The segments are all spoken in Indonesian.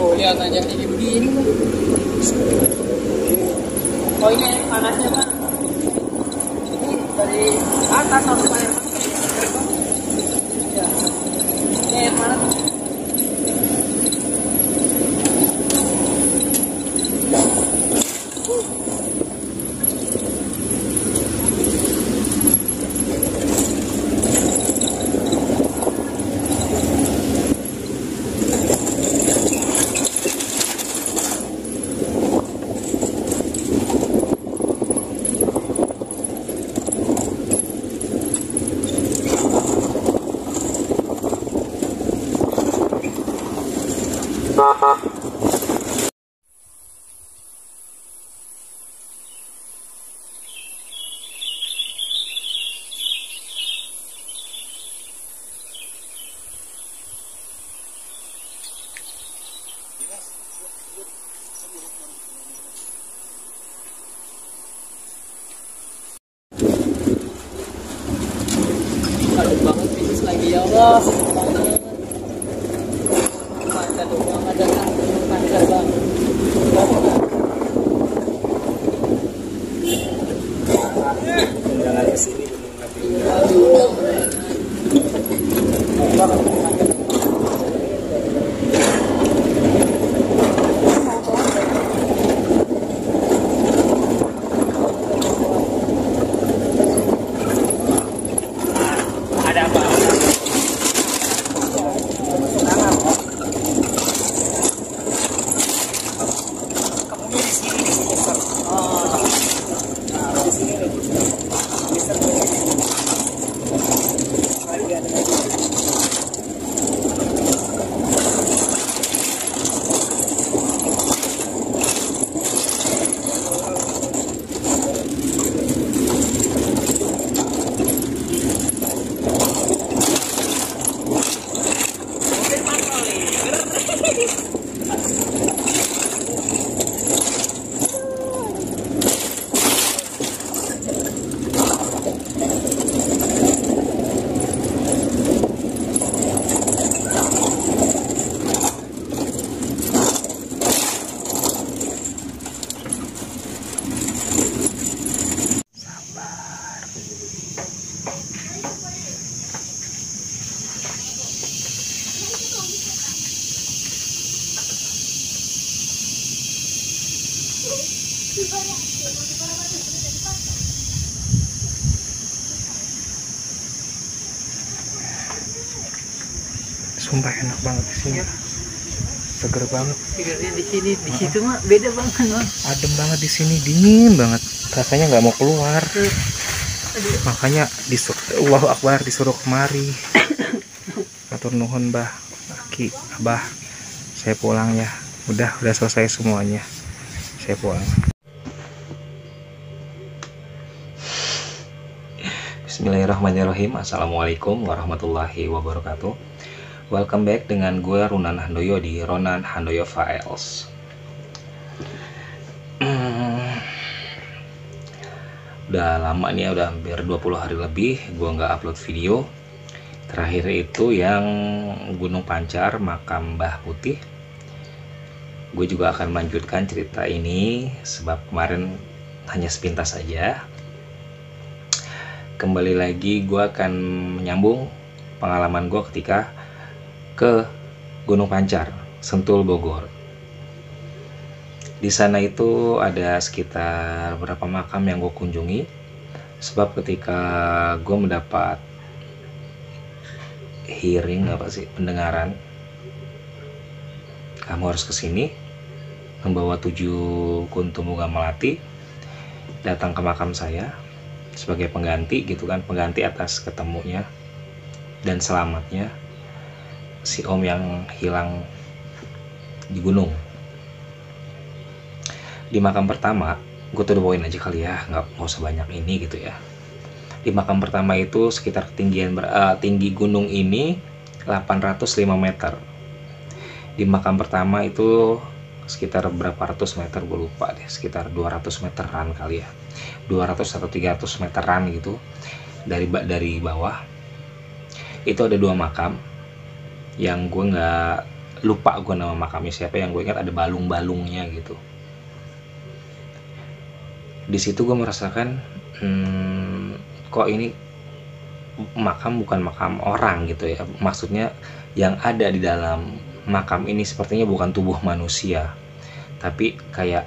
Tuh lihat aja ini begini. Oh ini air panasnya Pak. Ini dari atas langsung air panas. Ya. Ini air panas. Aduh banget bisnis lagi ya Allah. Pancar doang ada pancar bang. Jangan ke sini Ada apa? kamu di sini Sir. Oh. Nah, di sini nih. Mister lagi ada lagi. Sumpah enak banget di sini. Seger banget. Tidurnya di sini, di situ mah beda banget Bang. Adem banget di sini, dingin banget. Rasanya nggak mau keluar. Makanya Allahu Akbar disuruh kemari. Matur nuhun Mbah, Aki, Abah. Saya pulang ya. Udah selesai semuanya. Saya pulang. Bismillahirrahmanirrahim. Assalamualaikum warahmatullahi wabarakatuh. Welcome back dengan gue Runan Handoyo di Ronan Handoyo Files. Udah lama nih, udah hampir 20 hari lebih gue nggak upload video. Terakhir itu yang Gunung Pancar, makam Mbah Putih. Gue juga akan melanjutkan cerita ini sebab kemarin hanya sepintas saja. Kembali lagi gue akan menyambung pengalaman gue ketika ke Gunung Pancar, Sentul, Bogor. Di sana itu ada sekitar berapa makam yang gue kunjungi. Sebab ketika gue mendapat pendengaran, kamu harus kesini, membawa 7 kuntum bunga melati, datang ke makam saya sebagai pengganti gitu kan, pengganti atas ketemunya dan selamatnya si om yang hilang di gunung. Di makam pertama, gue tuh udah bawain aja kali ya, nggak usah banyak ini gitu ya. Di makam pertama itu sekitar ketinggian tinggi gunung ini 805 meter. Di makam pertama itu sekitar berapa ratus meter, gue lupa deh, sekitar 200 meteran kali ya, 200 atau 300 meteran gitu dari bawah. Itu ada 2 makam yang gue nggak lupa gue nama makamnya siapa, yang gue ingat ada balung-balungnya gitu. Di situ gue merasakan kok ini makam bukan makam orang gitu ya. Maksudnya yang ada di dalam makam ini sepertinya bukan tubuh manusia, tapi kayak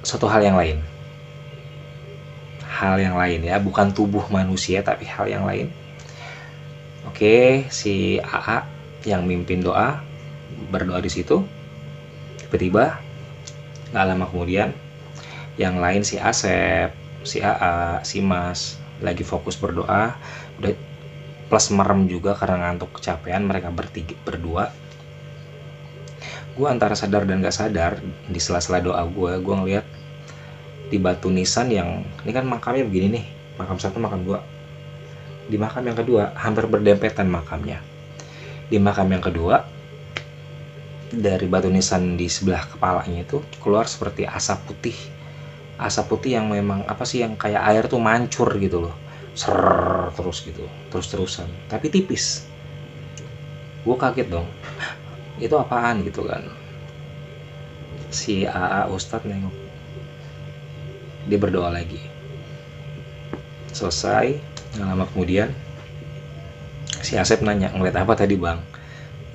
suatu hal yang lain. Hal yang lain ya, bukan tubuh manusia tapi hal yang lain. Oke, si AA yang mimpin doa, berdoa di situ. Tiba-tiba gak lama kemudian yang lain, si Asep, si AA, si Mas lagi fokus berdoa, udah plus merem juga karena ngantuk kecapean. Mereka berdua. Gue antara sadar dan gak sadar, di sela-sela doa gue ngeliat di batu nisan yang ini kan makamnya begini nih, makam satu, makam dua. Di makam yang kedua hampir berdempetan makamnya. Di makam yang kedua, dari batu nisan di sebelah kepalanya itu keluar seperti asap putih. Asap putih yang memang apa sih, yang kayak air tuh mancur gitu loh, ser terus gitu, terus-terusan, tapi tipis. Gue kaget dong, itu apaan gitu kan. Si AA Ustadz nengok, dia berdoa lagi. Selesai, nggak lama kemudian si Asep nanya, ngeliat apa tadi bang?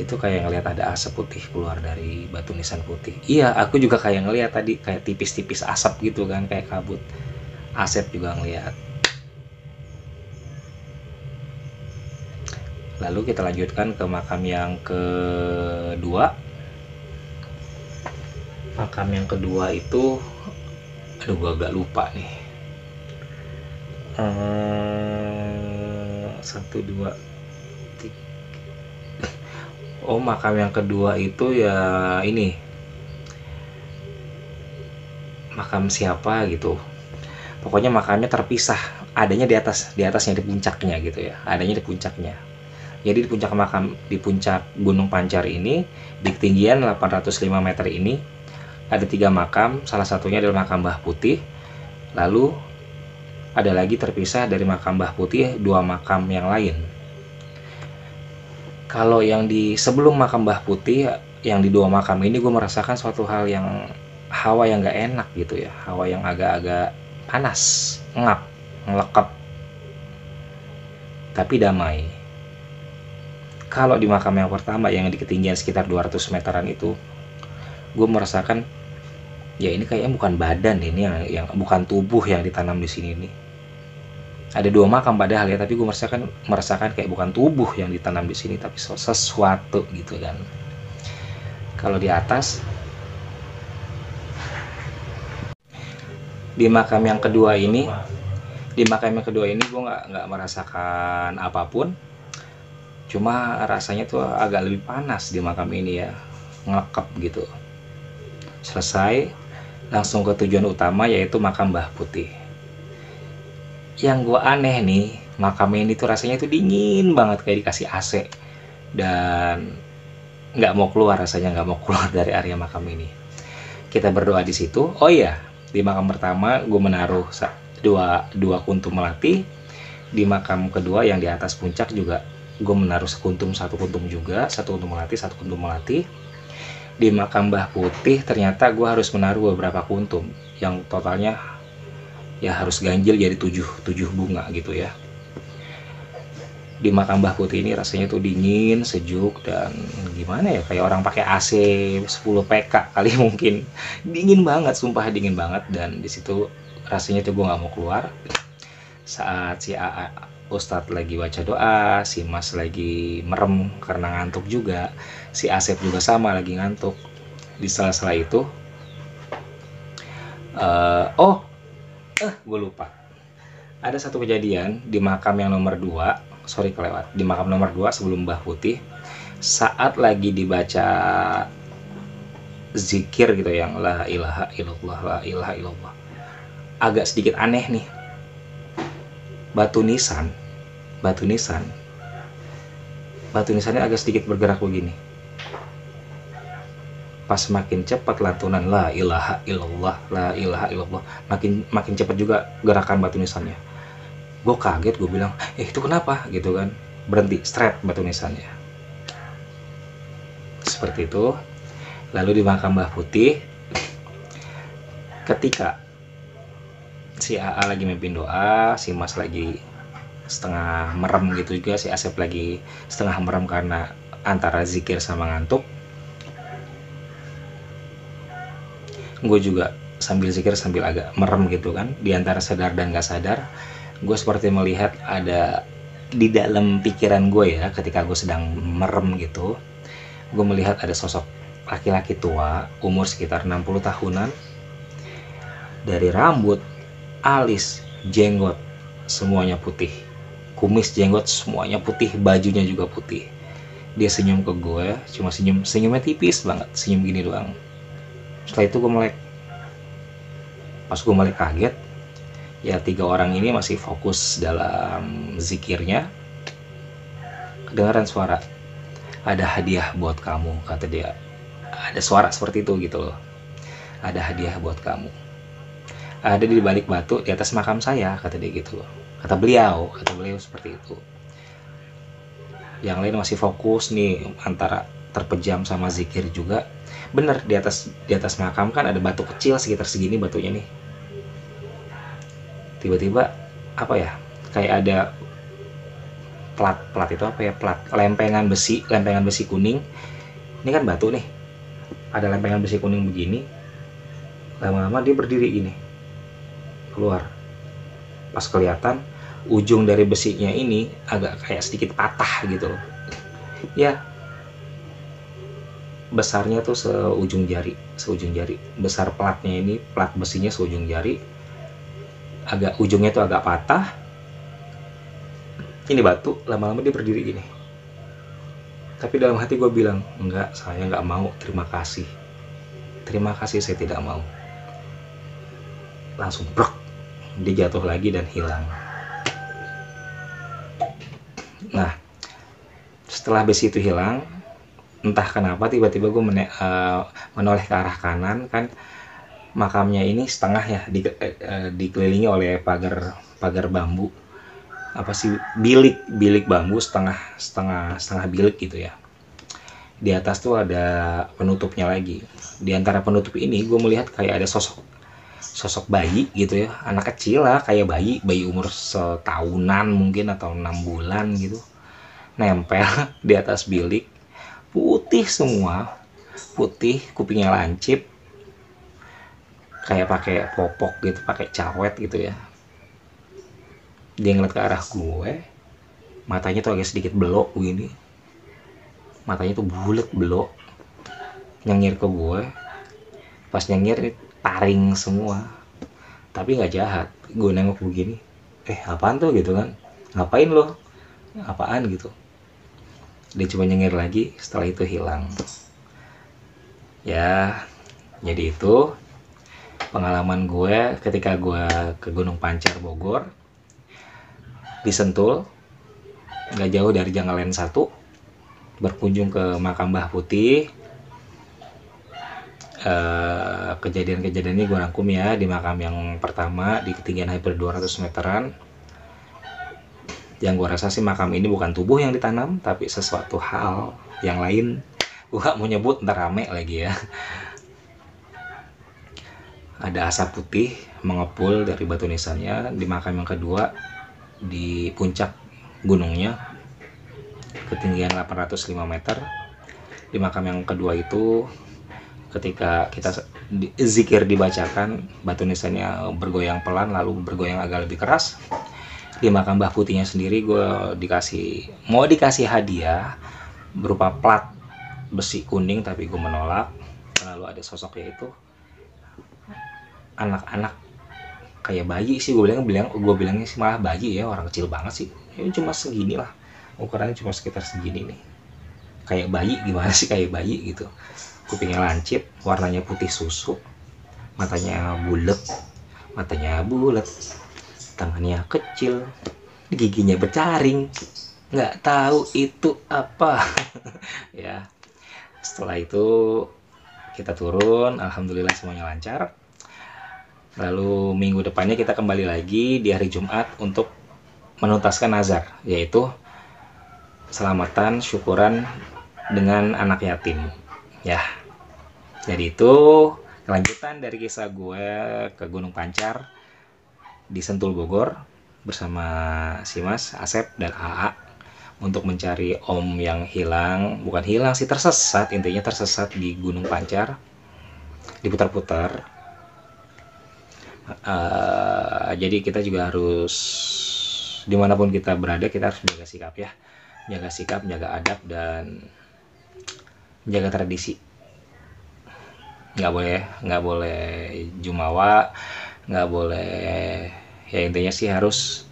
Itu kayak ngeliat ada asap putih keluar dari batu nisan putih. Iya, aku juga kayak ngeliat tadi, kayak tipis-tipis asap gitu kan, kayak kabut. Asep juga ngeliat. Lalu kita lanjutkan ke makam yang kedua. Makam yang kedua itu, aduh gue agak lupa nih. 1, 2, 3. Oh, makam yang kedua itu ya ini makam siapa gitu. Pokoknya makamnya terpisah, adanya di atasnya, di puncaknya gitu ya. Adanya di puncaknya. Jadi di puncak makam, di puncak Gunung Pancar ini, di ketinggian 805 meter ini ada 3 makam. Salah satunya adalah makam Mbah Putih. Lalu ada lagi terpisah dari makam Mbah Putih 2 makam yang lain. Kalau yang di sebelum makam Mbah Putih, yang di 2 makam ini gue merasakan suatu hal yang, hawa yang gak enak gitu ya. Hawa yang agak-agak panas, ngap, ngelekep, tapi damai. Kalau di makam yang pertama yang di ketinggian sekitar 200 meteran itu, gue merasakan ya ini kayaknya bukan badan ini, yang bukan tubuh yang ditanam di sini nih. Ada 2 makam padahal ya, tapi gue merasakan kayak bukan tubuh yang ditanam di sini, tapi sesuatu gitu kan. Kalau di atas, di makam yang kedua ini, gue nggak merasakan apapun. Cuma rasanya tuh agak lebih panas di makam ini ya, ngelekep gitu. Selesai, langsung ke tujuan utama, yaitu makam Mbah Putih. Yang gue aneh nih, makam ini tuh rasanya tuh dingin banget, kayak dikasih AC, dan nggak mau keluar, rasanya nggak mau keluar dari area makam ini. Kita berdoa di situ. Oh iya, di makam pertama gue menaruh dua kuntum melati. Di makam kedua yang di atas puncak juga gue menaruh satu kuntum melati. Di makam Mbah Putih ternyata gue harus menaruh beberapa kuntum, yang totalnya ya harus ganjil jadi 7 bunga gitu ya. Di makam Mbah Putih ini rasanya tuh dingin, sejuk, dan gimana ya, kayak orang pakai AC 10 PK kali mungkin. Dingin banget, sumpah dingin banget. Dan di situ rasanya tuh gue nggak mau keluar. Saat si AA Ustadz lagi baca doa, si Mas lagi merem karena ngantuk juga, si Asep juga sama lagi ngantuk. Di sela-sela itu, gue lupa. Ada satu kejadian di makam yang nomor 2. Di makam nomor 2 sebelum Mbah Putih, saat lagi dibaca zikir gitu, yang la ilaha illallah, la ilaha illallah, agak sedikit aneh nih. Batu nisannya agak sedikit bergerak begini. Pas makin cepat lantunan la ilaha illallah, la ilaha illallah, makin cepat juga gerakan batu nisannya. Gue kaget, gue bilang, itu kenapa gitu kan. Berhenti, straight batu nisannya. seperti itu. Lalu di makam Mbah Putih, ketika si AA lagi mimpin doa, si Mas lagi setengah merem gitu juga, si Asep lagi setengah merem karena antara zikir sama ngantuk. Gue juga sambil zikir sambil agak merem gitu kan, di antara sadar dan gak sadar. Gue seperti melihat ada di dalam pikiran gue ya, ketika gue sedang merem gitu, gue melihat ada sosok laki-laki tua, umur sekitar 60 tahunan. Dari rambut, alis, jenggot, semuanya putih. Kumis, jenggot, semuanya putih, bajunya juga putih. Dia senyum ke gue, cuma senyumnya tipis banget, senyum gini doang. Setelah itu gue melek. Pas gue melek kaget, ya 3 orang ini masih fokus dalam zikirnya. Kedengaran suara, ada hadiah buat kamu, kata dia. Ada suara seperti itu gitu loh. Ada hadiah buat kamu. Ada di balik batu di atas makam saya, kata dia gitu loh. Kata beliau seperti itu. Yang lain masih fokus nih, antara terpejam sama zikir juga. Bener, di atas makam kan ada batu kecil sekitar segini batunya nih. Tiba-tiba apa ya, kayak ada plat itu apa ya, plat lempengan besi kuning. Ini kan batu nih, ada lempengan besi kuning begini. Lama-lama dia berdiri gini, keluar. Pas kelihatan ujung dari besinya ini agak kayak sedikit patah gitu loh ya, besarnya tuh seujung jari. Besar platnya ini, plat besinya seujung jari, agak ujungnya tuh agak patah. Ini batu, lama-lama dia berdiri gini. Tapi dalam hati gue bilang, enggak, saya nggak mau, terima kasih saya tidak mau. Langsung brok, dia jatuh lagi dan hilang. Nah, setelah besi itu hilang, entah kenapa tiba-tiba gue menoleh ke arah kanan. Kan makamnya ini setengah ya, dikelilingi oleh pagar bambu, apa sih, bilik bambu, setengah bilik gitu ya. Di atas tuh ada penutupnya lagi. Di antara penutup ini gue melihat kayak ada sosok bayi gitu ya, anak kecil lah, kayak bayi umur setahunan mungkin atau 6 bulan gitu, nempel di atas bilik. Putih semua, putih, kupingnya lancip, kayak pakai popok gitu, pakai cawet gitu ya. Dia ngeliat ke arah gue, matanya tuh agak sedikit belok begini, matanya tuh bulet belok, nyengir ke gue. Pas nyengir taring semua, tapi nggak jahat. Gue nengok begini, apaan tuh gitu kan, ngapain lo, apaan gitu. Dia cuma nyengir lagi, setelah itu hilang. Ya, jadi itu pengalaman gue ketika gue ke Gunung Pancar Bogor, di Sentul, nggak jauh dari Jangkalen 1, berkunjung ke makam Mbah Putih. Kejadian-kejadian ini gue rangkum ya di makam yang pertama, di ketinggian hampir 200 meteran. Yang gue rasa sih makam ini bukan tubuh yang ditanam, tapi sesuatu hal yang lain. Gue gak mau nyebut, ntar rame lagi ya. Ada asap putih mengepul dari batu nisannya. Di makam yang kedua, di puncak gunungnya, ketinggian 805 meter. Di makam yang kedua itu, ketika kita zikir dibacakan, batu nisannya bergoyang pelan lalu bergoyang agak lebih keras. Di makam Mbah Putihnya sendiri gue mau dikasih hadiah berupa plat besi kuning, tapi gue menolak. Lalu ada sosoknya itu anak-anak kayak bayi sih, gue bilangnya sih malah bayi ya, orang kecil banget sih. Ini cuma segini lah, ukurannya cuma sekitar segini nih. Kayak bayi, gimana sih kayak bayi gitu. Kupingnya lancip, warnanya putih susu, matanya bulet, tangannya kecil, giginya bercaring, nggak tahu itu apa. Ya, setelah itu kita turun, alhamdulillah semuanya lancar. Lalu minggu depannya kita kembali lagi di hari Jumat untuk menuntaskan nazar, yaitu selamatan syukuran dengan anak yatim. Ya, jadi itu kelanjutan dari kisah gue ke Gunung Pancar di Sentul Bogor bersama si Mas Asep dan AA untuk mencari om yang hilang, bukan hilang sih, tersesat, intinya tersesat di Gunung Pancar, diputar-putar. Jadi kita juga harus, dimanapun kita berada, kita harus jaga sikap ya, jaga sikap, jaga adab, dan jaga tradisi. Nggak boleh jumawa, nggak boleh, ya intinya sih harus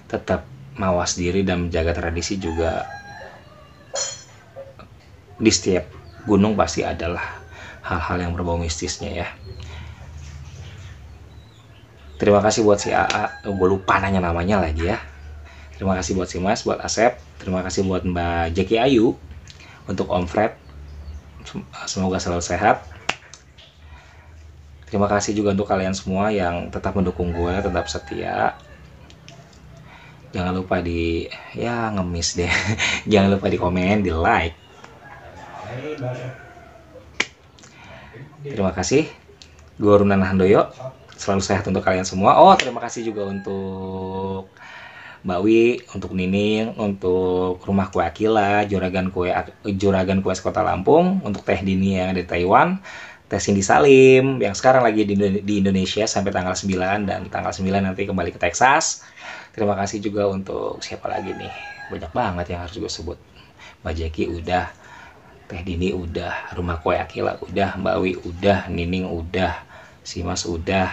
tetap mawas diri dan menjaga tradisi juga. Di setiap gunung pasti adalah hal-hal yang berbau mistisnya ya. Terima kasih buat si AA, gue lupa nanya namanya lagi ya. Terima kasih buat si Mas, buat Asep, terima kasih buat Mbak Jeki Ayu, untuk Om Fred, semoga selalu sehat. Terima kasih juga untuk kalian semua yang tetap mendukung gue, tetap setia. Jangan lupa di, ya ngemis deh, jangan lupa di komen, di like. Terima kasih, gue Runan Handoyo, selalu sehat untuk kalian semua. Oh, terima kasih juga untuk Mbak Wi, untuk Nining, untuk Rumah Kue Akila, Juragan Kue Kota Lampung, untuk Teh Dini yang ada di Taiwan, Teh Cindy Salim yang sekarang lagi di Indonesia sampai tanggal 9, dan tanggal 9 nanti kembali ke Texas. Terima kasih juga untuk siapa lagi nih, banyak banget yang harus gue sebut. Mbak Jeki udah, Teh Dini udah, Rumah Kue Akila udah, Mbak Wi udah, Nining udah, si Mas udah.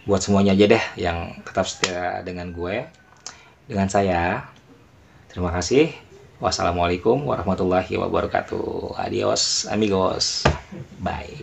Buat semuanya aja deh yang tetap setia dengan gue, dengan saya. Terima kasih. Wassalamualaikum warahmatullahi wabarakatuh. Adios amigos. Bye.